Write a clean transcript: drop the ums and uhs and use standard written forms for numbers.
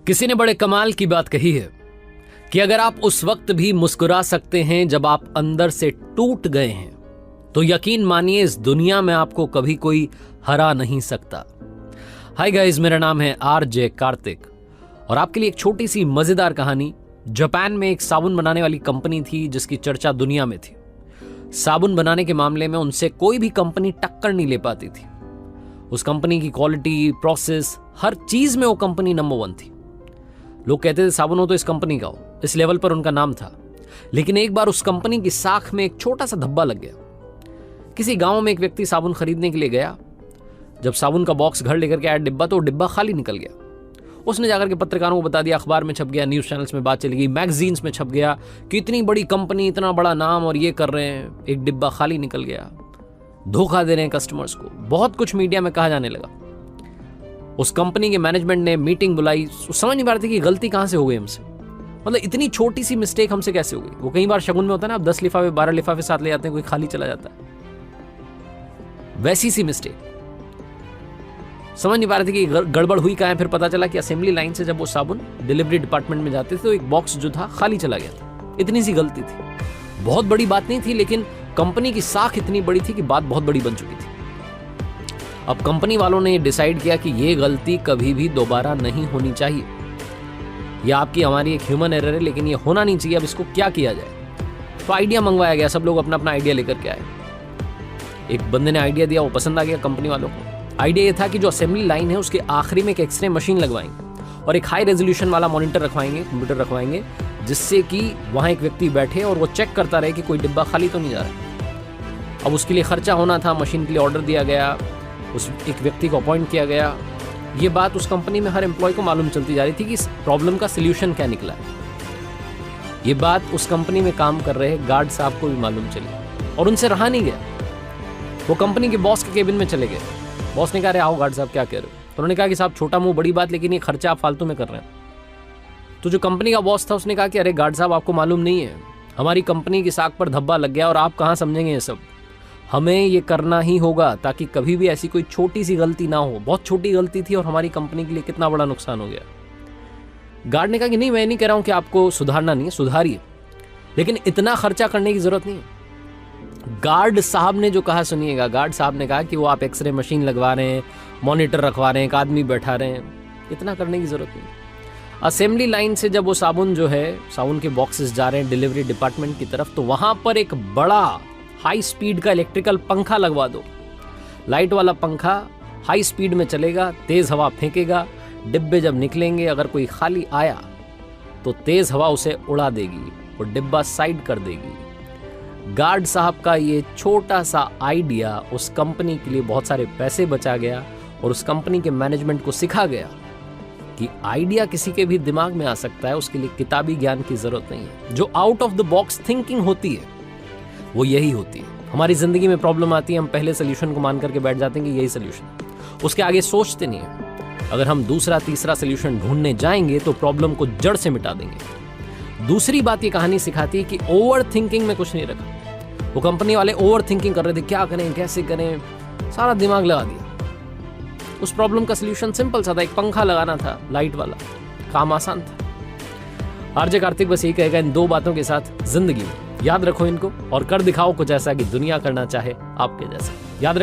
किसी ने बड़े कमाल की बात कही है कि अगर आप उस वक्त भी मुस्कुरा सकते हैं जब आप अंदर से टूट गए हैं, तो यकीन मानिए इस दुनिया में आपको कभी कोई हरा नहीं सकता। हाय गाइस, मेरा नाम है आरजे कार्तिक और आपके लिए एक छोटी सी मजेदार कहानी। जापान में एक साबुन बनाने वाली कंपनी थी जिसकी चर्चा दुनिया में थी। साबुन बनाने के मामले में उनसे कोई भी कंपनी टक्कर नहीं ले पाती थी। उस कंपनी की क्वालिटी, प्रोसेस, हर चीज में वो कंपनी नंबर 1 थी। लोग कहते थे साबुन हो तो इस कंपनी का हो, इस लेवल पर उनका नाम था। लेकिन एक बार उस कंपनी की साख में एक छोटा सा धब्बा लग गया। किसी गांव में एक व्यक्ति साबुन खरीदने के लिए गया। जब साबुन का बॉक्स घर लेकर के आया डिब्बा, तो डिब्बा खाली निकल गया। उसने जाकर के पत्रकारों को बता दिया, अखबार में छप गया, न्यूज चैनल्स में बात चली गई, मैगजीन्स में छप गया कि इतनी बड़ी कंपनी, इतना बड़ा नाम और ये कर रहे हैं, एक डिब्बा खाली निकल गया, धोखा दे रहे हैं कस्टमर्स को। बहुत कुछ मीडिया में कहा जाने लगा। उस कंपनी के मैनेजमेंट ने मीटिंग बुलाई। समझ नहीं पा रहे थे कि गलती कहां से हो गई हमसे, मतलब इतनी छोटी सी मिस्टेक हमसे कैसे हो गई। वो कई बार शगुन में होता है ना, आप 10 लिफाफे 12 लिफाफे साथ ले जाते हैं, कोई खाली चला जाता है, वैसी सी मिस्टेक। समझ नहीं पा रहे थे कि गड़बड़ हुई कहां है। फिर पता चला कि असेंबली लाइन से जब वो साबुन डिलीवरी डिपार्टमेंट में जाते थे तो एक बॉक्स जो था खाली चला गया था। इतनी सी गलती थी, बहुत बड़ी बात नहीं थी, लेकिन कंपनी की साख इतनी बड़ी थी कि बात बहुत बड़ी बन चुकी थी। अब कंपनी वालों ने डिसाइड किया कि ये गलती कभी भी दोबारा नहीं होनी चाहिए। यह आपकी हमारी एक ह्यूमन एरर है, लेकिन ये होना नहीं चाहिए। अब इसको क्या किया जाए? तो आइडिया मंगवाया गया। सब लोग अपना अपना आइडिया लेकर के आए। एक बंदे ने आइडिया दिया, वो पसंद आ गया कंपनी वालों को। आइडिया ये था कि जो असेंबली लाइन है उसके आखिरी में एक एक्सरे मशीन लगवाएंगे और एक हाई रेजोल्यूशन वाला मॉनिटर रखवाएंगे, कंप्यूटर रखवाएंगे, जिससे कि वहां एक व्यक्ति बैठे और वो चेक करता रहे कि कोई डिब्बा खाली तो नहीं जा रहा। अब उसके लिए खर्चा होना था, मशीन के लिए ऑर्डर दिया गया, उस एक व्यक्ति को अपॉइंट किया गया। ये बात उस कंपनी में हर एम्प्लॉय को मालूम चलती जा रही थी कि इस प्रॉब्लम का सोल्यूशन क्या निकला है। ये बात उस कंपनी में काम कर रहे गार्ड साहब को भी मालूम चली और उनसे रहा नहीं गया। वो कंपनी के बॉस के केबिन में चले गए। बॉस ने कहा, अरे आओ गार्ड साहब, क्या कह रहे हो? तो उन्होंने कहा कि साहब छोटा मुंह बड़ी बात, लेकिन ये खर्चा आप फालतू में कर रहे हैं। तो जो कंपनी का बॉस था उसने कहा कि अरे गार्ड साहब, आपको मालूम नहीं है, हमारी कंपनी की साख पर धब्बा लग गया और आप कहाँ समझेंगे ये सब। हमें ये करना ही होगा ताकि कभी भी ऐसी कोई छोटी सी गलती ना हो। बहुत छोटी गलती थी और हमारी कंपनी के लिए कितना बड़ा नुकसान हो गया। गार्ड ने कहा कि नहीं, मैं नहीं कह रहा हूं कि आपको सुधारना नहीं है, सुधारिए, लेकिन इतना खर्चा करने की जरूरत नहीं है। गार्ड साहब ने जो कहा सुनिएगा। गार्ड साहब ने कहा कि वो आप एक्सरे मशीन लगवा रहे हैं, मॉनिटर रखवा रहे हैं, एक आदमी बैठा रहे हैं, इतना करने की जरूरत नहीं। असेंबली लाइन से जब वो साबुन जो है, साबुन के बॉक्सेस जा रहे हैं डिलीवरी डिपार्टमेंट की तरफ, तो वहां पर एक बड़ा हाई स्पीड का इलेक्ट्रिकल पंखा लगवा दो। लाइट वाला पंखा हाई स्पीड में चलेगा, तेज हवा फेंकेगा। डिब्बे जब निकलेंगे, अगर कोई खाली आया तो तेज हवा उसे उड़ा देगी और डिब्बा साइड कर देगी। गार्ड साहब का ये छोटा सा आइडिया उस कंपनी के लिए बहुत सारे पैसे बचा गया और उस कंपनी के मैनेजमेंट को सिखा गया कि आइडिया किसी के भी दिमाग में आ सकता है, उसके लिए किताबी ज्ञान की जरूरत नहीं है। जो out of the box thinking होती है वो यही होती है। हमारी जिंदगी में प्रॉब्लम आती है, हम पहले सोल्यूशन को मान करके बैठ जाते हैं कि यही सोल्यूशन है, उसके आगे सोचते नहीं है। अगर हम दूसरा तीसरा सोल्यूशन ढूंढने जाएंगे तो प्रॉब्लम को जड़ से मिटा देंगे। दूसरी बात ये कहानी सिखाती है कि ओवर थिंकिंग में कुछ नहीं रखा। वो कंपनी वाले ओवर थिंकिंग कर रहे थे, क्या करें, कैसे करें, सारा दिमाग लगा दिया। उस प्रॉब्लम का सोल्यूशन सिंपल सा था, एक पंखा लगाना था लाइट वाला, काम आसान था। आरजे कार्तिक बस यही कहेगा इन 2 बातों के साथ जिंदगी में याद रखो इनको और कर दिखाओ कुछ ऐसा कि दुनिया करना चाहे आपके जैसा। याद रखो।